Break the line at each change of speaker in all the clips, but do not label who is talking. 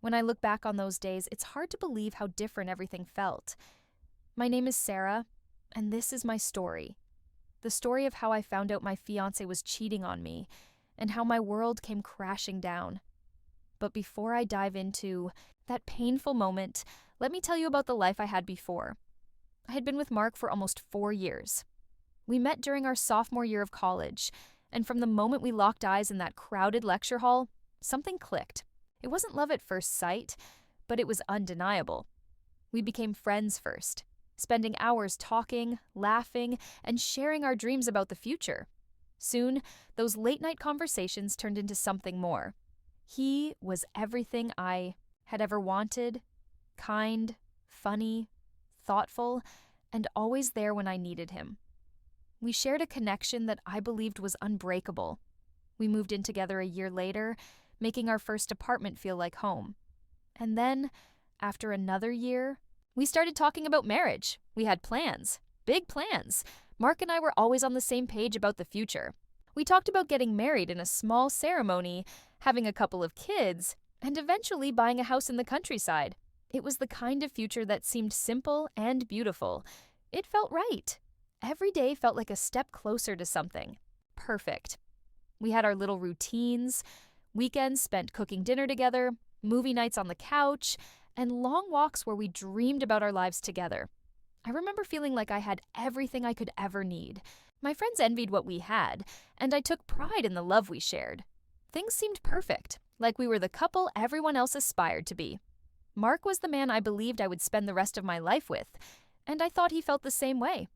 When I look back on those days, it's hard to believe how different everything felt. My name is Sarah, and this is my story. The story of how I found out my fiancé was cheating on me, and how my world came crashing down. But before I dive into that painful moment, let me tell you about the life I had before. I had been with Mark for almost 4 years. We met during our sophomore year of college, and from the moment we locked eyes in that crowded lecture hall, something clicked. It wasn't love at first sight, but it was undeniable. We became friends first, spending hours talking, laughing, and sharing our dreams about the future. Soon, those late-night conversations turned into something more. He was everything I had ever wanted: kind, funny, thoughtful, and always there when I needed him. We shared a connection that I believed was unbreakable. We moved in together a year later, making our first apartment feel like home. And then, after another year, we started talking about marriage. We had plans, big plans. Mark and I were always on the same page about the future. We talked about getting married in a small ceremony, having a couple of kids, and eventually buying a house in the countryside. It was the kind of future that seemed simple and beautiful. It felt right. Every day felt like a step closer to something perfect. We had our little routines, weekends spent cooking dinner together, movie nights on the couch, and long walks where we dreamed about our lives together. I remember feeling like I had everything I could ever need. My friends envied what we had, and I took pride in the love we shared. Things seemed perfect, like we were the couple everyone else aspired to be. Mark was the man I believed I would spend the rest of my life with, and I thought he felt the same way.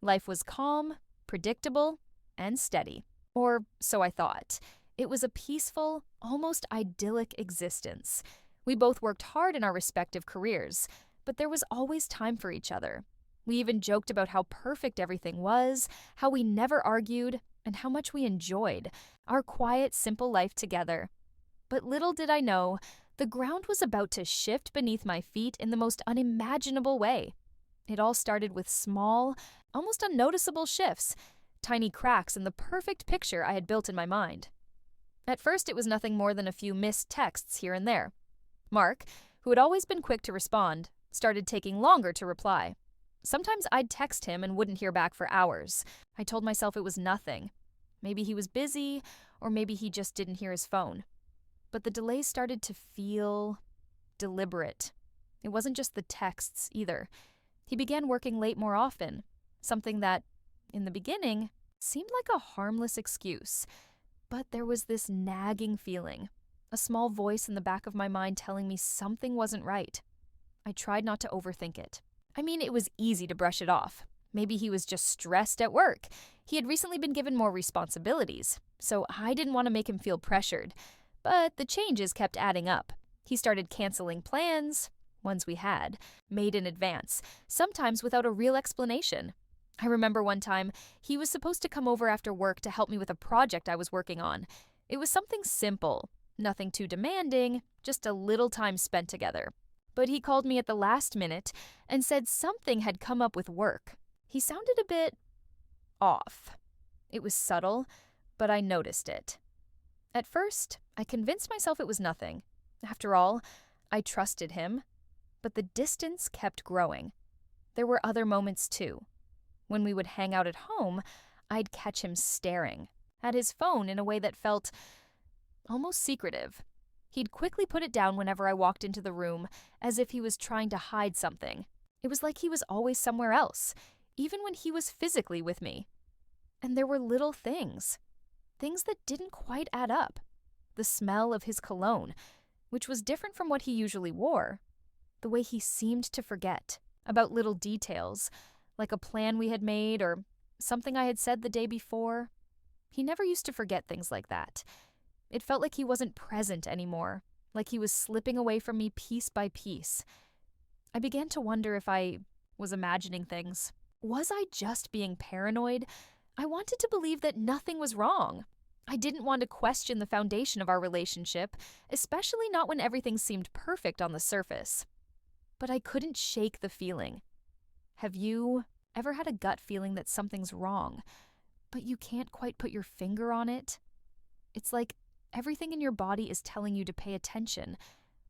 Life was calm, predictable, and steady. Or so I thought. It was a peaceful, almost idyllic existence. We both worked hard in our respective careers, but there was always time for each other. We even joked about how perfect everything was, how we never argued, and how much we enjoyed our quiet, simple life together. But little did I know, the ground was about to shift beneath my feet in the most unimaginable way. It all started with small, almost unnoticeable shifts, tiny cracks in the perfect picture I had built in my mind. At first, it was nothing more than a few missed texts here and there. Mark, who had always been quick to respond, started taking longer to reply. Sometimes I'd text him and wouldn't hear back for hours. I told myself it was nothing. Maybe he was busy, or maybe he just didn't hear his phone. But the delays started to feel deliberate. It wasn't just the texts, either. He began working late more often, something that, in the beginning, seemed like a harmless excuse. But there was this nagging feeling, a small voice in the back of my mind telling me something wasn't right. I tried not to overthink it. I mean, it was easy to brush it off. Maybe he was just stressed at work. He had recently been given more responsibilities, so I didn't want to make him feel pressured. But the changes kept adding up. He started canceling plans, ones we had, made in advance, sometimes without a real explanation. I remember one time, he was supposed to come over after work to help me with a project I was working on. It was something simple, nothing too demanding, just a little time spent together. But he called me at the last minute and said something had come up with work. He sounded a bit off. It was subtle, but I noticed it. At first, I convinced myself it was nothing. After all, I trusted him. But the distance kept growing. There were other moments too. When we would hang out at home, I'd catch him staring at his phone in a way that felt almost secretive. He'd quickly put it down whenever I walked into the room, as if he was trying to hide something. It was like he was always somewhere else, even when he was physically with me. And there were little things that didn't quite add up. The smell of his cologne, which was different from what he usually wore. The way he seemed to forget about little details, like a plan we had made or something I had said the day before. He never used to forget things like that. It felt like he wasn't present anymore, like he was slipping away from me piece by piece. I began to wonder if I was imagining things. Was I just being paranoid? I wanted to believe that nothing was wrong. I didn't want to question the foundation of our relationship, especially not when everything seemed perfect on the surface. But I couldn't shake the feeling. Have you ever had a gut feeling that something's wrong, but you can't quite put your finger on it? It's like everything in your body is telling you to pay attention,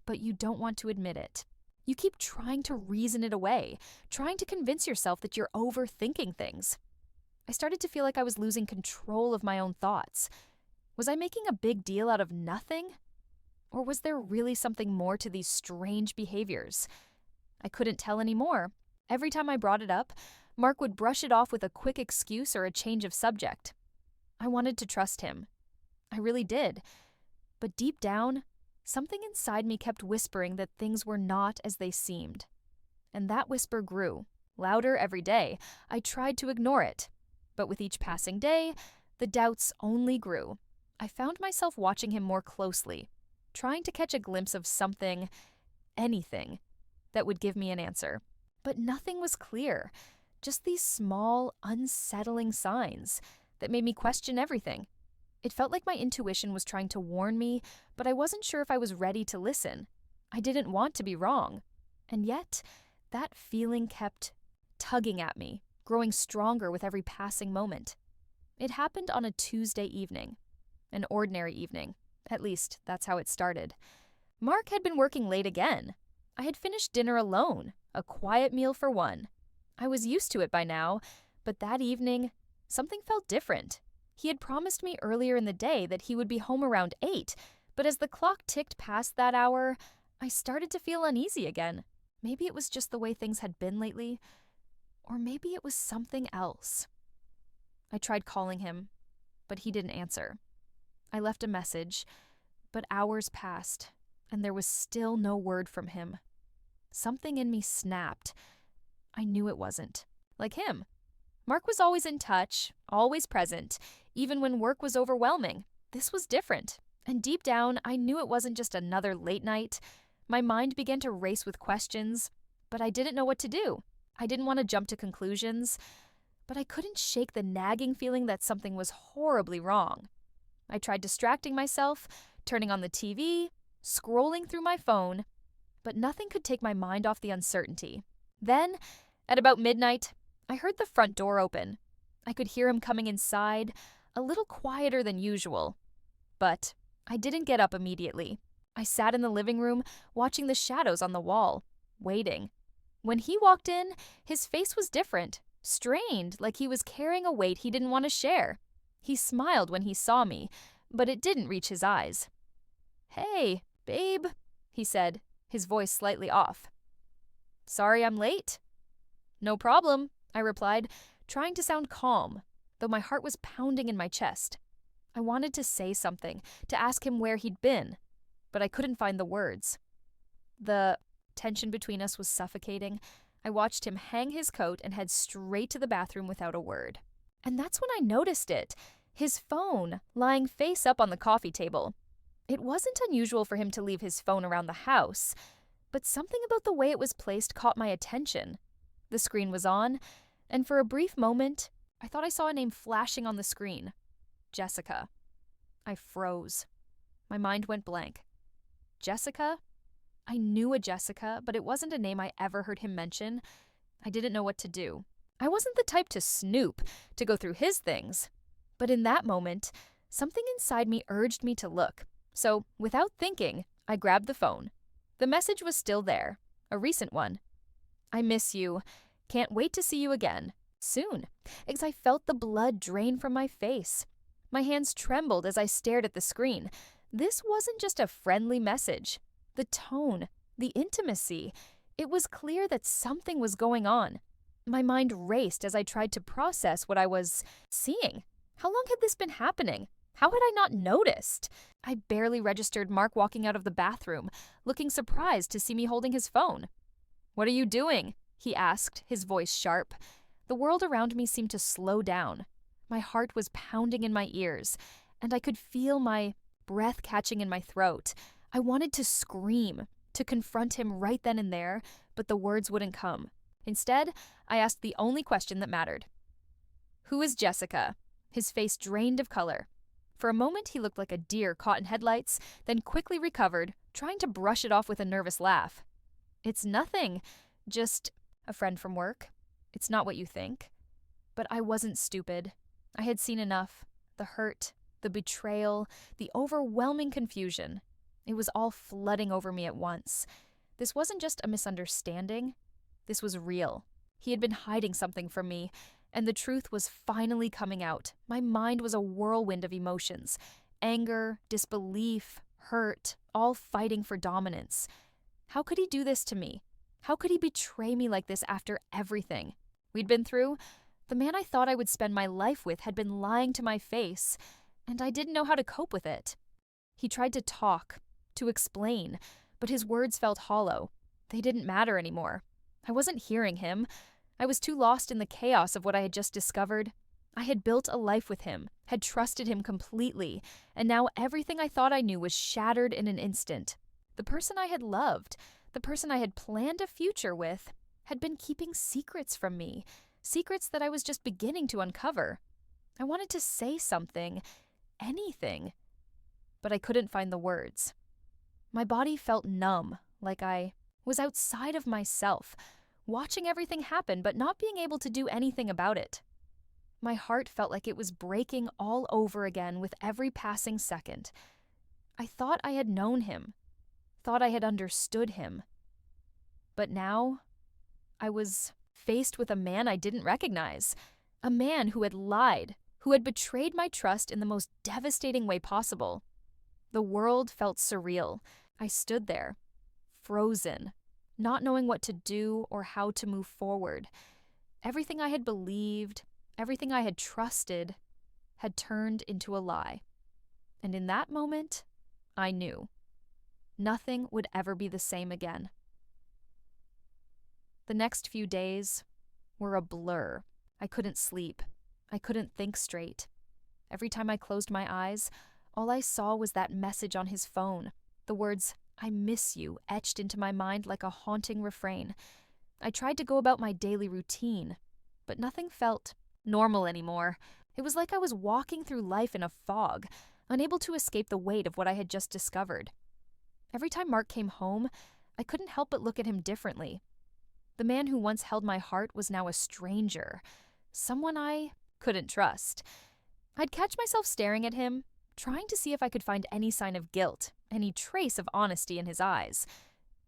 but you don't want to admit it. You keep trying to reason it away, trying to convince yourself that you're overthinking things. I started to feel like I was losing control of my own thoughts. Was I making a big deal out of nothing? Or was there really something more to these strange behaviors? I couldn't tell anymore. Every time I brought it up, Mark would brush it off with a quick excuse or a change of subject. I wanted to trust him. I really did. But deep down, something inside me kept whispering that things were not as they seemed. And that whisper grew, louder every day. I tried to ignore it. But with each passing day, the doubts only grew. I found myself watching him more closely, trying to catch a glimpse of something, anything, that would give me an answer. But nothing was clear, just these small, unsettling signs that made me question everything. It felt like my intuition was trying to warn me, but I wasn't sure if I was ready to listen. I didn't want to be wrong. And yet, that feeling kept tugging at me, growing stronger with every passing moment. It happened on a Tuesday evening. An ordinary evening. At least, that's how it started. Mark had been working late again. I had finished dinner alone, a quiet meal for one. I was used to it by now, but that evening, something felt different. He had promised me earlier in the day that he would be home around 8, but as the clock ticked past that hour, I started to feel uneasy again. Maybe it was just the way things had been lately, or maybe it was something else. I tried calling him, but he didn't answer. I left a message, but hours passed, and there was still no word from him. Something in me snapped. I knew it wasn't. Like him. Mark was always in touch, always present, even when work was overwhelming. This was different, and deep down, I knew it wasn't just another late night. My mind began to race with questions, but I didn't know what to do. I didn't want to jump to conclusions, but I couldn't shake the nagging feeling that something was horribly wrong. I tried distracting myself, turning on the TV, scrolling through my phone, but nothing could take my mind off the uncertainty. Then, at about midnight, I heard the front door open. I could hear him coming inside, a little quieter than usual. But I didn't get up immediately. I sat in the living room, watching the shadows on the wall, waiting. When he walked in, his face was different, strained, like he was carrying a weight he didn't want to share. He smiled when he saw me, but it didn't reach his eyes. "Hey, babe," he said, his voice slightly off. "Sorry I'm late?" "No problem," I replied, trying to sound calm, though my heart was pounding in my chest. I wanted to say something, to ask him where he'd been, but I couldn't find the words. The tension between us was suffocating. I watched him hang his coat and head straight to the bathroom without a word. And that's when I noticed it. His phone, lying face up on the coffee table. It wasn't unusual for him to leave his phone around the house, but something about the way it was placed caught my attention. The screen was on, and for a brief moment, I thought I saw a name flashing on the screen. Jessica. I froze. My mind went blank. Jessica? I knew a Jessica, but it wasn't a name I ever heard him mention. I didn't know what to do. I wasn't the type to snoop, to go through his things. But in that moment, something inside me urged me to look. So, without thinking, I grabbed the phone. The message was still there, a recent one. "I miss you. Can't wait to see you again. Soon." As I felt the blood drain from my face. My hands trembled as I stared at the screen. This wasn't just a friendly message. The tone, the intimacy. It was clear that something was going on. My mind raced as I tried to process what I was seeing. How long had this been happening? How had I not noticed? I barely registered Mark walking out of the bathroom, looking surprised to see me holding his phone. "What are you doing?" he asked, his voice sharp. The world around me seemed to slow down. My heart was pounding in my ears, and I could feel my breath catching in my throat. I wanted to scream, to confront him right then and there, but the words wouldn't come. Instead, I asked the only question that mattered. "Who is Jessica?" His face drained of color. For a moment, he looked like a deer caught in headlights, then quickly recovered, trying to brush it off with a nervous laugh. "It's nothing. Just a friend from work. It's not what you think." But I wasn't stupid. I had seen enough. The hurt, the betrayal, the overwhelming confusion. It was all flooding over me at once. This wasn't just a misunderstanding. This was real. He had been hiding something from me, and the truth was finally coming out. My mind was a whirlwind of emotions. Anger, disbelief, hurt, all fighting for dominance. How could he do this to me? How could he betray me like this after everything we'd been through? The man I thought I would spend my life with had been lying to my face, and I didn't know how to cope with it. He tried to talk, to explain, but his words felt hollow. They didn't matter anymore. I wasn't hearing him. I was too lost in the chaos of what I had just discovered. I had built a life with him, had trusted him completely, and now everything I thought I knew was shattered in an instant. The person I had loved, the person I had planned a future with, had been keeping secrets from me, secrets that I was just beginning to uncover. I wanted to say something, anything, but I couldn't find the words. My body felt numb, like I was outside of myself, watching everything happen but not being able to do anything about it. My heart felt like it was breaking all over again with every passing second. I thought I had known him, thought I had understood him. But now, I was faced with a man I didn't recognize, a man who had lied, who had betrayed my trust in the most devastating way possible. The world felt surreal. I stood there, frozen, not knowing what to do or how to move forward. Everything I had believed, everything I had trusted, had turned into a lie. And in that moment, I knew. Nothing would ever be the same again. The next few days were a blur. I couldn't sleep. I couldn't think straight. Every time I closed my eyes, all I saw was that message on his phone. The words, "I miss you," etched into my mind like a haunting refrain. I tried to go about my daily routine, but nothing felt normal anymore. It was like I was walking through life in a fog, unable to escape the weight of what I had just discovered. Every time Mark came home, I couldn't help but look at him differently. The man who once held my heart was now a stranger, someone I couldn't trust. I'd catch myself staring at him, trying to see if I could find any sign of guilt, any trace of honesty in his eyes.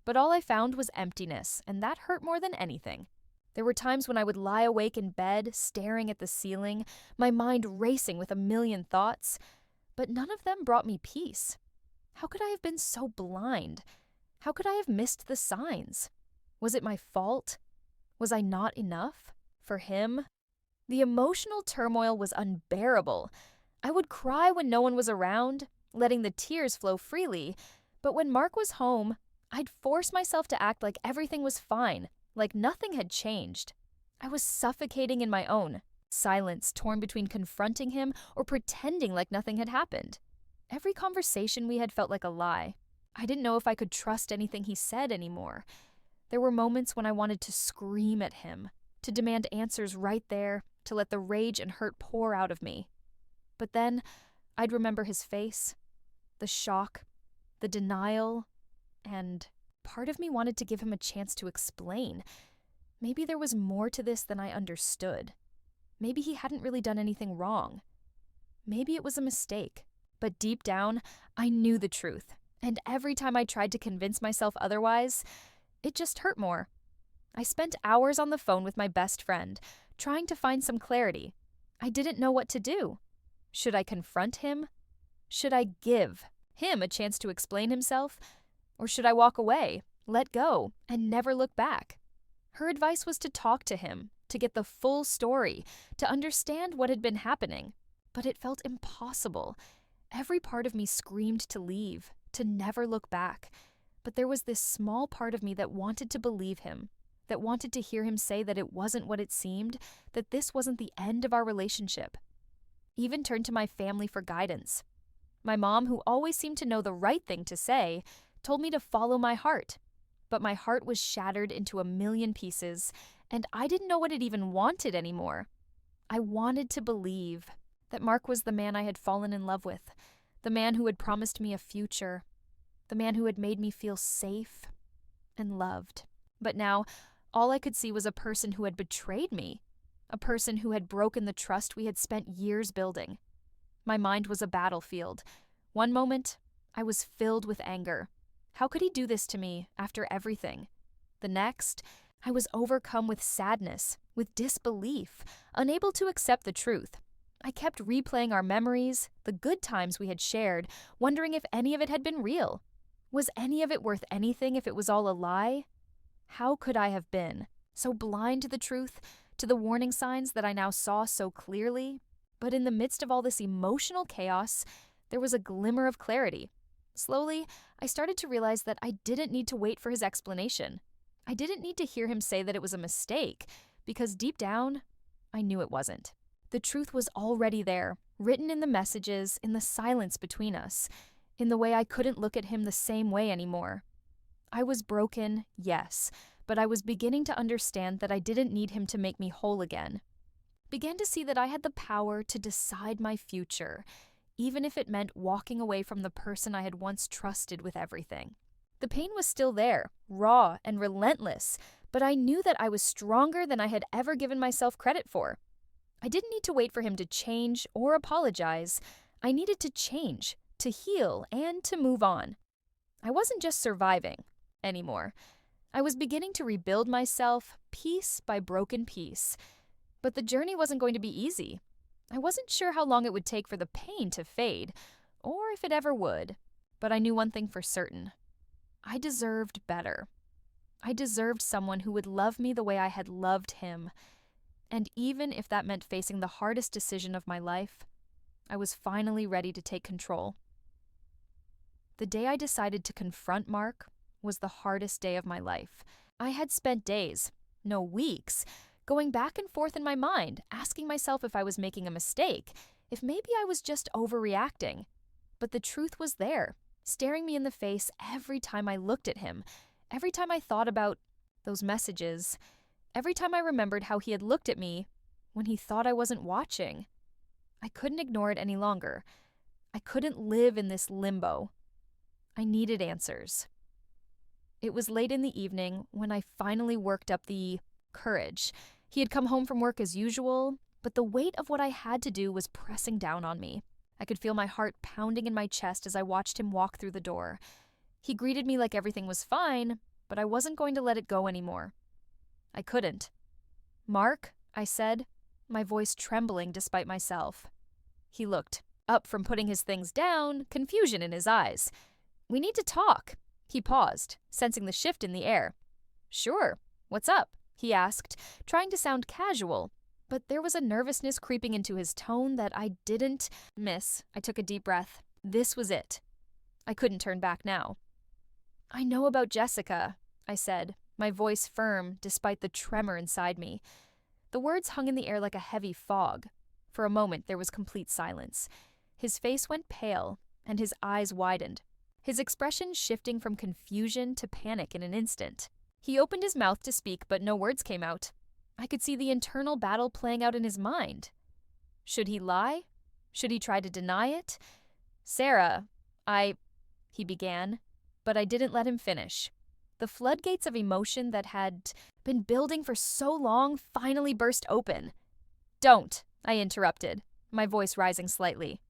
But all I found was emptiness, and that hurt more than anything. There were times when I would lie awake in bed, staring at the ceiling, my mind racing with a million thoughts, but none of them brought me peace. How could I have been so blind? How could I have missed the signs? Was it my fault? Was I not enough? For him? The emotional turmoil was unbearable. I would cry when no one was around, letting the tears flow freely, but when Mark was home, I'd force myself to act like everything was fine, like nothing had changed. I was suffocating in my own silence, torn between confronting him or pretending like nothing had happened. Every conversation we had felt like a lie. I didn't know if I could trust anything he said anymore. There were moments when I wanted to scream at him, to demand answers right there, to let the rage and hurt pour out of me. But then, I'd remember his face, the shock, the denial, and part of me wanted to give him a chance to explain. Maybe there was more to this than I understood. Maybe he hadn't really done anything wrong. Maybe it was a mistake. But deep down, I knew the truth, and every time I tried to convince myself otherwise, it just hurt more. I spent hours on the phone with my best friend, trying to find some clarity. I didn't know what to do. Should I confront him? Should I give him a chance to explain himself? Or should I walk away, let go, and never look back? Her advice was to talk to him, to get the full story, to understand what had been happening. But it felt impossible. Every part of me screamed to leave, to never look back. But there was this small part of me that wanted to believe him, that wanted to hear him say that it wasn't what it seemed, that this wasn't the end of our relationship. Even turned to my family for guidance. My mom, who always seemed to know the right thing to say, told me to follow my heart. But my heart was shattered into a million pieces, and I didn't know what it even wanted anymore. I wanted to believe that Mark was the man I had fallen in love with, the man who had promised me a future, the man who had made me feel safe and loved. But now, all I could see was a person who had betrayed me, a person who had broken the trust we had spent years building. My mind was a battlefield. One moment, I was filled with anger. How could he do this to me after everything? The next, I was overcome with sadness, with disbelief, unable to accept the truth. I kept replaying our memories, the good times we had shared, wondering if any of it had been real. Was any of it worth anything if it was all a lie? How could I have been? So blind to the truth, to the warning signs that I now saw so clearly? But in the midst of all this emotional chaos, there was a glimmer of clarity. Slowly, I started to realize that I didn't need to wait for his explanation. I didn't need to hear him say that it was a mistake, because deep down, I knew it wasn't. The truth was already there, written in the messages, in the silence between us, in the way I couldn't look at him the same way anymore. I was broken, yes, but I was beginning to understand that I didn't need him to make me whole again. Began to see that I had the power to decide my future, even if it meant walking away from the person I had once trusted with everything. The pain was still there, raw and relentless, but I knew that I was stronger than I had ever given myself credit for. I didn't need to wait for him to change or apologize. I needed to change, to heal, and to move on. I wasn't just surviving anymore. I was beginning to rebuild myself, piece by broken piece. But the journey wasn't going to be easy. I wasn't sure how long it would take for the pain to fade, or if it ever would. But I knew one thing for certain. I deserved better. I deserved someone who would love me the way I had loved him. And even if that meant facing the hardest decision of my life, I was finally ready to take control. The day I decided to confront Mark was the hardest day of my life. I had spent days, no weeks, going back and forth in my mind, asking myself if I was making a mistake, if maybe I was just overreacting. But the truth was there, staring me in the face every time I looked at him, every time I thought about those messages, every time I remembered how he had looked at me when he thought I wasn't watching. I couldn't ignore it any longer. I couldn't live in this limbo. I needed answers. It was late in the evening when I finally worked up the courage. He had come home from work as usual, but the weight of what I had to do was pressing down on me. I could feel my heart pounding in my chest as I watched him walk through the door. He greeted me like everything was fine, but I wasn't going to let it go anymore. I couldn't. "Mark," I said, my voice trembling despite myself. He looked up from putting his things down, confusion in his eyes. "We need to talk." He paused, sensing the shift in the air. "Sure. What's up?" he asked, trying to sound casual, but there was a nervousness creeping into his tone that I didn't miss. I took a deep breath. This was it. I couldn't turn back now. "I know about Jessica," I said, my voice firm despite the tremor inside me. The words hung in the air like a heavy fog. For a moment there was complete silence. His face went pale, and his eyes widened, his expression shifting from confusion to panic in an instant. He opened his mouth to speak, but no words came out. I could see the internal battle playing out in his mind. Should he lie? Should he try to deny it? "Sarah, he began, but I didn't let him finish. The floodgates of emotion that had been building for so long finally burst open. "Don't," I interrupted, my voice rising slightly.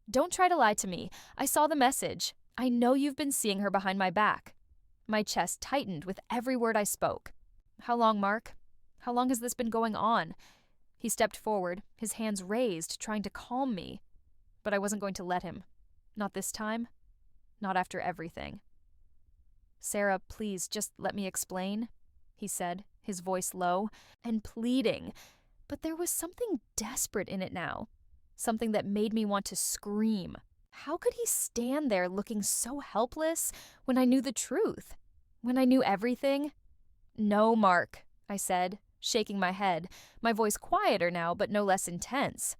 "Don't try to lie to me. I saw the message. I know you've been seeing her behind my back." My chest tightened with every word I spoke. "How long, Mark? How long has this been going on?" He stepped forward, his hands raised, trying to calm me. But I wasn't going to let him. Not this time. Not after everything. "Sarah, please, just let me explain," he said, his voice low and pleading. But there was something desperate in it now. Something that made me want to scream. How could he stand there looking so helpless when I knew the truth? When I knew everything? "No, Mark," I said, shaking my head, my voice quieter now but no less intense.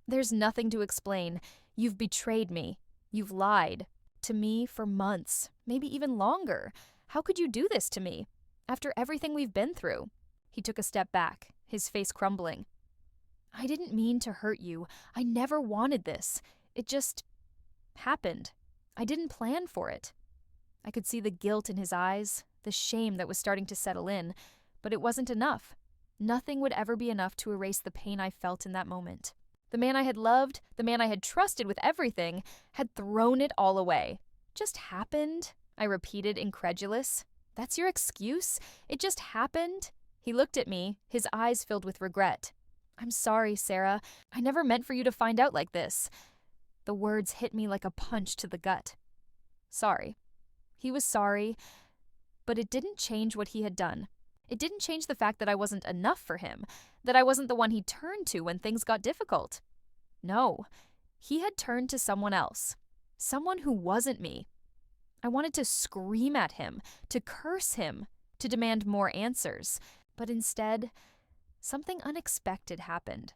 "There's nothing to explain. You've betrayed me. You've lied. To me for months, maybe even longer. How could you do this to me? After everything we've been through?" He took a step back, his face crumbling. "I didn't mean to hurt you. I never wanted this. It just happened. I didn't plan for it." I could see the guilt in his eyes, the shame that was starting to settle in, but it wasn't enough. Nothing would ever be enough to erase the pain I felt in that moment. The man I had loved, the man I had trusted with everything, had thrown it all away. just happened?" I repeated, incredulous. "That's your excuse? It just happened?" He looked at me, his eyes filled with regret. "I'm sorry, Sarah. I never meant for you to find out like this." The words hit me like a punch to the gut. Sorry. He was sorry, but it didn't change what he had done. It didn't change the fact that I wasn't enough for him, that I wasn't the one he turned to when things got difficult. No, he had turned to someone else, someone who wasn't me. I wanted to scream at him, to curse him, to demand more answers, but instead, something unexpected happened.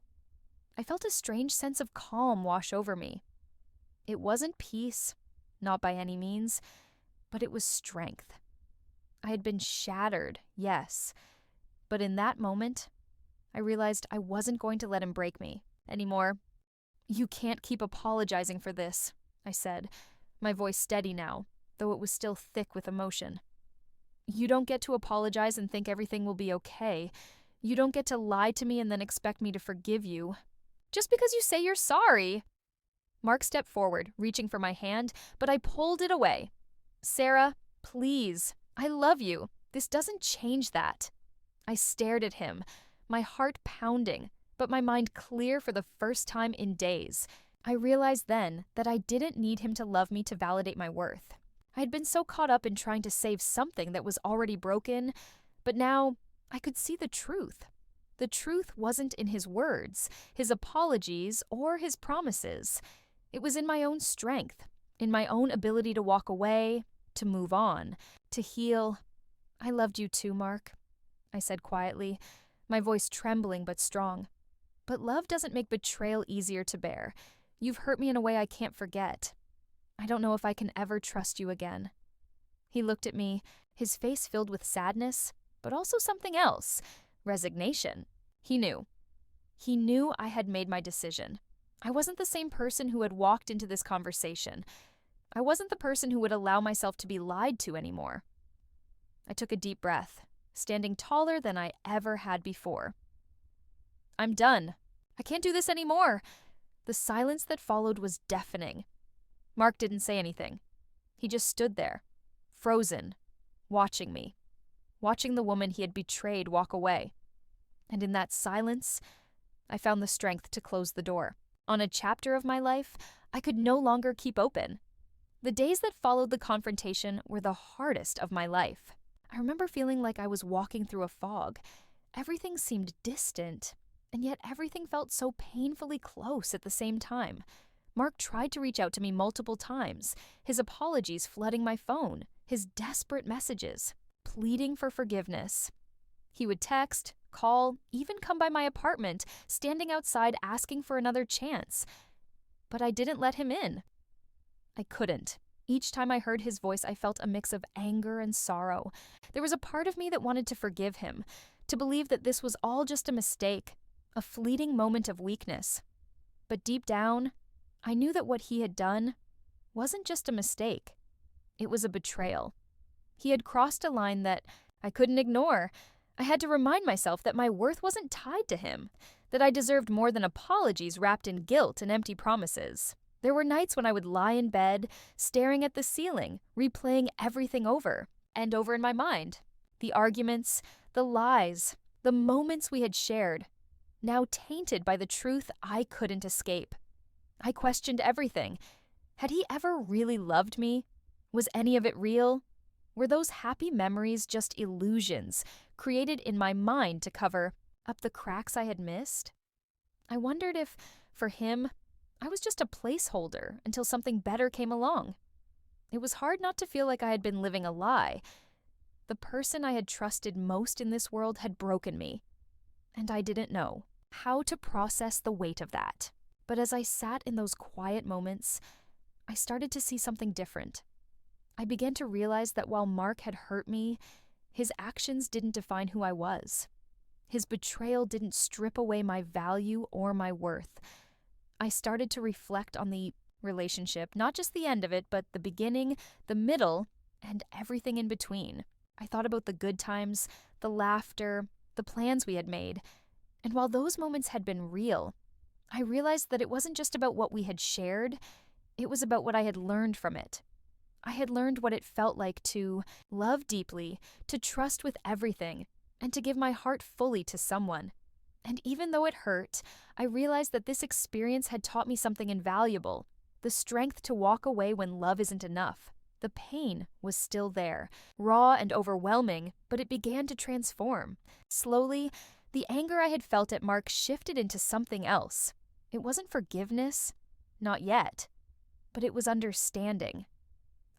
I felt a strange sense of calm wash over me. It wasn't peace, not by any means, but it was strength. I had been shattered, yes, but in that moment, I realized I wasn't going to let him break me anymore. "You can't keep apologizing for this," I said, my voice steady now, though it was still thick with emotion. "You don't get to apologize and think everything will be okay. You don't get to lie to me and then expect me to forgive you. Just because you say you're sorry." Mark stepped forward, reaching for my hand, but I pulled it away. "Sarah, please. I love you. This doesn't change that." I stared at him, my heart pounding, but my mind clear for the first time in days. I realized then that I didn't need him to love me to validate my worth. I had been so caught up in trying to save something that was already broken, but now I could see the truth. The truth wasn't in his words, his apologies, or his promises. It was in my own strength, in my own ability to walk away, to move on, to heal. "I loved you too, Mark," I said quietly, my voice trembling but strong. "But love doesn't make betrayal easier to bear. You've hurt me in a way I can't forget. I don't know if I can ever trust you again." He looked at me, his face filled with sadness, but also something else, resignation. He knew. He knew I had made my decision. I wasn't the same person who had walked into this conversation. I wasn't the person who would allow myself to be lied to anymore. I took a deep breath, standing taller than I ever had before. "I'm done. I can't do this anymore." The silence that followed was deafening. Mark didn't say anything. He just stood there, frozen, watching me, watching the woman he had betrayed walk away. And in that silence, I found the strength to close the door on a chapter of my life I could no longer keep open. The days that followed the confrontation were the hardest of my life. I remember feeling like I was walking through a fog. Everything seemed distant, and yet everything felt so painfully close at the same time. Mark tried to reach out to me multiple times, his apologies flooding my phone, his desperate messages, pleading for forgiveness. He would text, call, even come by my apartment, standing outside asking for another chance. But I didn't let him in. I couldn't. Each time I heard his voice, I felt a mix of anger and sorrow. There was a part of me that wanted to forgive him, to believe that this was all just a mistake, a fleeting moment of weakness. But deep down, I knew that what he had done wasn't just a mistake. It was a betrayal. He had crossed a line that I couldn't ignore. I had to remind myself that my worth wasn't tied to him, that I deserved more than apologies wrapped in guilt and empty promises. There were nights when I would lie in bed, staring at the ceiling, replaying everything over and over in my mind. The arguments, the lies, the moments we had shared, now tainted by the truth I couldn't escape. I questioned everything. Had he ever really loved me? Was any of it real? Were those happy memories just illusions created in my mind to cover up the cracks I had missed? I wondered if, for him, I was just a placeholder until something better came along. It was hard not to feel like I had been living a lie. The person I had trusted most in this world had broken me, and I didn't know how to process the weight of that. But as I sat in those quiet moments, I started to see something different. I began to realize that while Mark had hurt me, his actions didn't define who I was. His betrayal didn't strip away my value or my worth. I started to reflect on the relationship, not just the end of it, but the beginning, the middle, and everything in between. I thought about the good times, the laughter, the plans we had made. And while those moments had been real, I realized that it wasn't just about what we had shared, it was about what I had learned from it. I had learned what it felt like to love deeply, to trust with everything, and to give my heart fully to someone. And even though it hurt, I realized that this experience had taught me something invaluable: the strength to walk away when love isn't enough. The pain was still there, raw and overwhelming, but it began to transform. Slowly, the anger I had felt at Mark shifted into something else. It wasn't forgiveness, not yet, but it was understanding.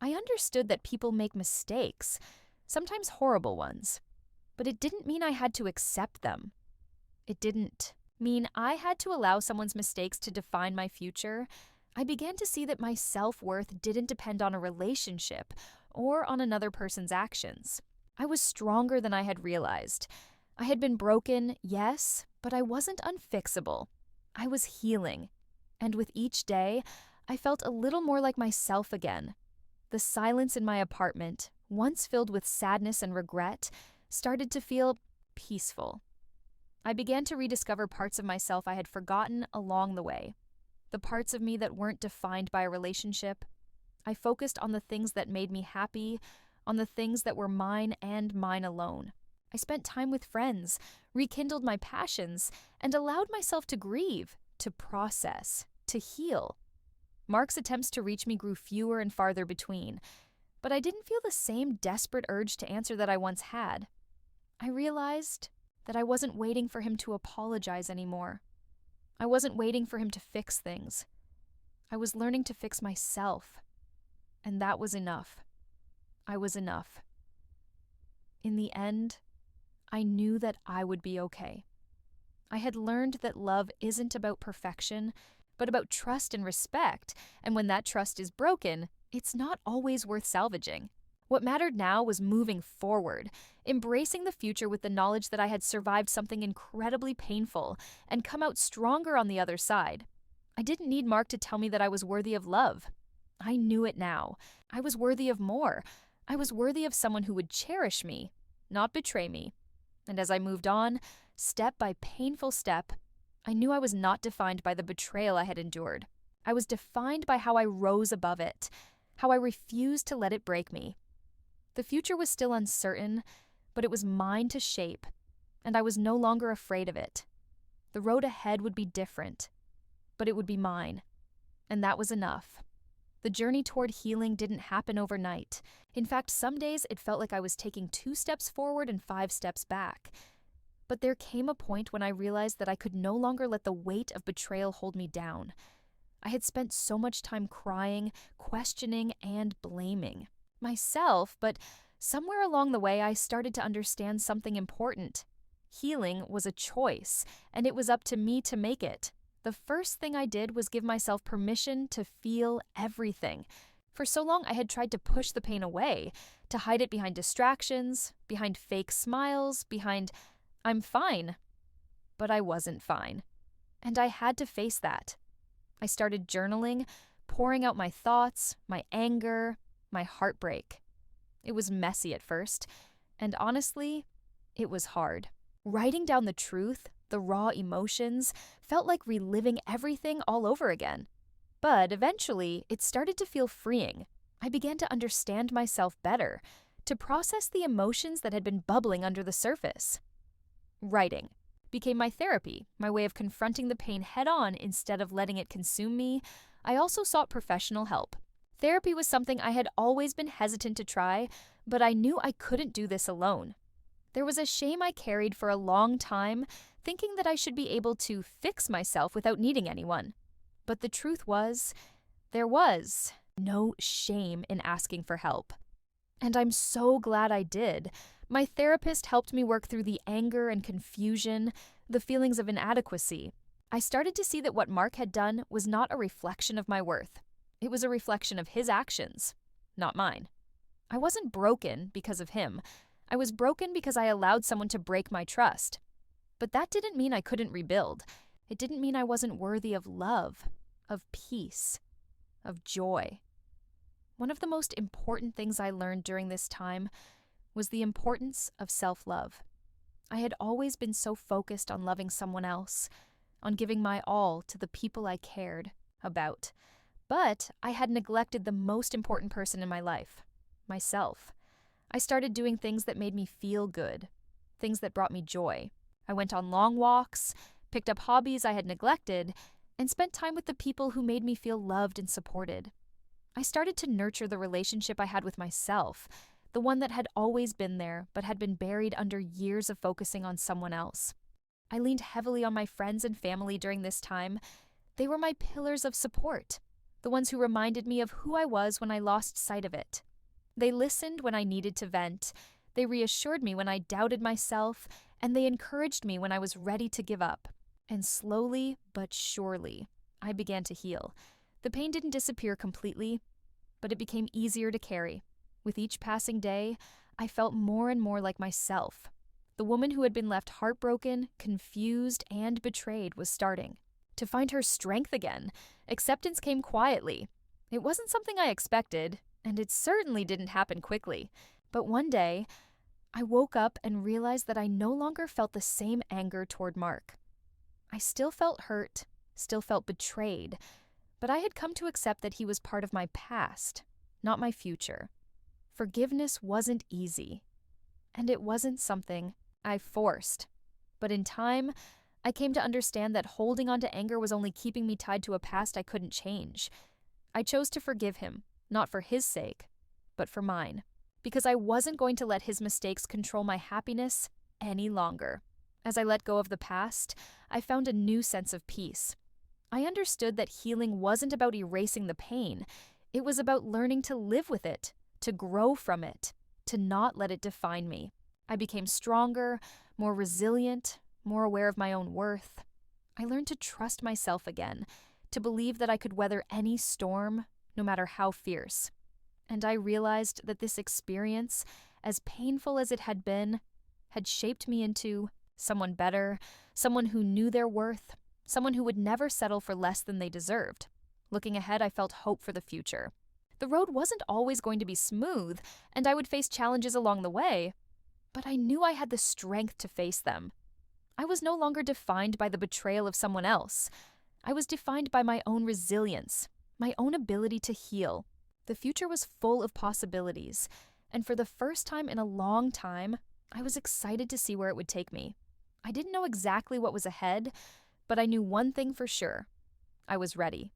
I understood that people make mistakes, sometimes horrible ones, but it didn't mean I had to accept them. It didn't mean I had to allow someone's mistakes to define my future. I began to see that my self-worth didn't depend on a relationship or on another person's actions. I was stronger than I had realized. I had been broken, yes, but I wasn't unfixable. I was healing. And with each day, I felt a little more like myself again. The silence in my apartment, once filled with sadness and regret, started to feel peaceful. I began to rediscover parts of myself I had forgotten along the way. The parts of me that weren't defined by a relationship. I focused on the things that made me happy, on the things that were mine and mine alone. I spent time with friends, rekindled my passions, and allowed myself to grieve, to process, to heal. Mark's attempts to reach me grew fewer and farther between, but I didn't feel the same desperate urge to answer that I once had. I realized that I wasn't waiting for him to apologize anymore. I wasn't waiting for him to fix things. I was learning to fix myself, and that was enough. I was enough. In the end, I knew that I would be okay. I had learned that love isn't about perfection, but about trust and respect, and when that trust is broken, it's not always worth salvaging. What mattered now was moving forward, embracing the future with the knowledge that I had survived something incredibly painful and come out stronger on the other side. I didn't need Mark to tell me that I was worthy of love. I knew it now. I was worthy of more. I was worthy of someone who would cherish me, not betray me. And as I moved on, step by painful step, I knew I was not defined by the betrayal I had endured. I was defined by how I rose above it, how I refused to let it break me. The future was still uncertain, but it was mine to shape, and I was no longer afraid of it. The road ahead would be different, but it would be mine, and that was enough. The journey toward healing didn't happen overnight. In fact, some days it felt like I was taking 2 steps forward and 5 steps back. But there came a point when I realized that I could no longer let the weight of betrayal hold me down. I had spent so much time crying, questioning, and blaming myself, but somewhere along the way I started to understand something important. Healing was a choice, and it was up to me to make it. The first thing I did was give myself permission to feel everything. For so long, I had tried to push the pain away, to hide it behind distractions, behind fake smiles, behind, "I'm fine." But I wasn't fine. And I had to face that. I started journaling, pouring out my thoughts, my anger, my heartbreak. It was messy at first, and honestly, it was hard. Writing down the truth, the raw emotions, felt like reliving everything all over again. But eventually, it started to feel freeing. I began to understand myself better, to process the emotions that had been bubbling under the surface. Writing became my therapy, my way of confronting the pain head-on instead of letting it consume me. I also sought professional help. Therapy was something I had always been hesitant to try, but I knew I couldn't do this alone. There was a shame I carried for a long time, thinking that I should be able to fix myself without needing anyone. But the truth was, there was no shame in asking for help. And I'm so glad I did. My therapist helped me work through the anger and confusion, the feelings of inadequacy. I started to see that what Mark had done was not a reflection of my worth. It was a reflection of his actions, not mine. I wasn't broken because of him. I was broken because I allowed someone to break my trust. But that didn't mean I couldn't rebuild. It didn't mean I wasn't worthy of love, of peace, of joy. One of the most important things I learned during this time was the importance of self-love. I had always been so focused on loving someone else, on giving my all to the people I cared about. But I had neglected the most important person in my life, myself. I started doing things that made me feel good, things that brought me joy. I went on long walks, picked up hobbies I had neglected, and spent time with the people who made me feel loved and supported. I started to nurture the relationship I had with myself, the one that had always been there but had been buried under years of focusing on someone else. I leaned heavily on my friends and family during this time. They were my pillars of support, the ones who reminded me of who I was when I lost sight of it. They listened when I needed to vent, they reassured me when I doubted myself, and they encouraged me when I was ready to give up. And slowly but surely, I began to heal. The pain didn't disappear completely, but it became easier to carry. With each passing day, I felt more and more like myself. The woman who had been left heartbroken, confused, and betrayed was starting to find her strength again. Acceptance came quietly. It wasn't something I expected, and it certainly didn't happen quickly. But one day, I woke up and realized that I no longer felt the same anger toward Mark. I still felt hurt, still felt betrayed, but I had come to accept that he was part of my past, not my future. Forgiveness wasn't easy, and it wasn't something I forced. But in time, I came to understand that holding on to anger was only keeping me tied to a past I couldn't change. I chose to forgive him, not for his sake, but for mine, because I wasn't going to let his mistakes control my happiness any longer. As I let go of the past, I found a new sense of peace. I understood that healing wasn't about erasing the pain. It was about learning to live with it, to grow from it, to not let it define me. I became stronger, more resilient, more aware of my own worth. I learned to trust myself again, to believe that I could weather any storm, no matter how fierce. And I realized that this experience, as painful as it had been, had shaped me into someone better, someone who knew their worth, someone who would never settle for less than they deserved. Looking ahead, I felt hope for the future. The road wasn't always going to be smooth, and I would face challenges along the way, but I knew I had the strength to face them. I was no longer defined by the betrayal of someone else. I was defined by my own resilience, my own ability to heal. The future was full of possibilities, and for the first time in a long time, I was excited to see where it would take me. I didn't know exactly what was ahead, but I knew one thing for sure. I was ready.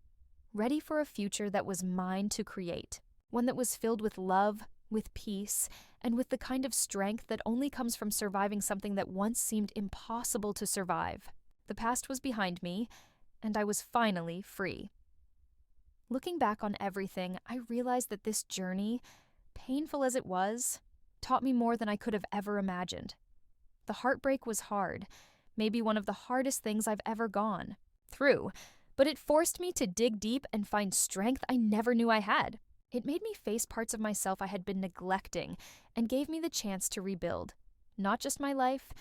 Ready for a future that was mine to create, one that was filled with love, with peace, and with the kind of strength that only comes from surviving something that once seemed impossible to survive. The past was behind me, and I was finally free. Looking back on everything, I realized that this journey, painful as it was, taught me more than I could have ever imagined. The heartbreak was hard, maybe one of the hardest things I've ever gone through, but it forced me to dig deep and find strength I never knew I had. It made me face parts of myself I had been neglecting and gave me the chance to rebuild, not just my life,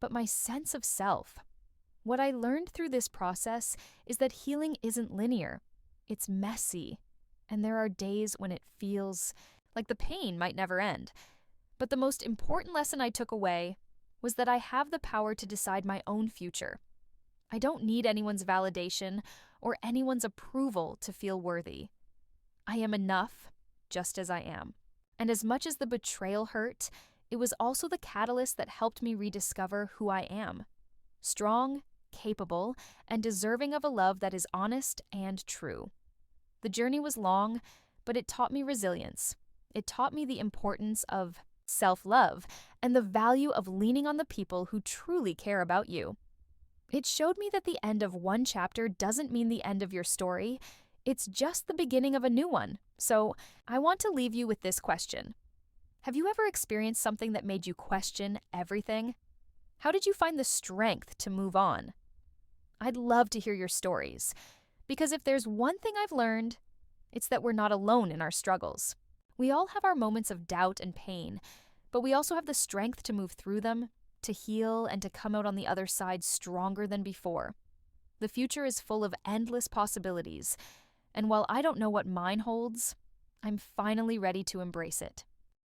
but my sense of self. What I learned through this process is that healing isn't linear. It's messy, and there are days when it feels like the pain might never end. But the most important lesson I took away was that I have the power to decide my own future. I don't need anyone's validation or anyone's approval to feel worthy. I am enough, just as I am. And as much as the betrayal hurt, it was also the catalyst that helped me rediscover who I am. Strong, capable, and deserving of a love that is honest and true. The journey was long, but it taught me resilience. It taught me the importance of self-love and the value of leaning on the people who truly care about you. It showed me that the end of one chapter doesn't mean the end of your story. It's just the beginning of a new one. So I want to leave you with this question. Have you ever experienced something that made you question everything? How did you find the strength to move on? I'd love to hear your stories, because if there's one thing I've learned, it's that we're not alone in our struggles. We all have our moments of doubt and pain, but we also have the strength to move through them, to heal, and to come out on the other side stronger than before. The future is full of endless possibilities, and while I don't know what mine holds, I'm finally ready to embrace it.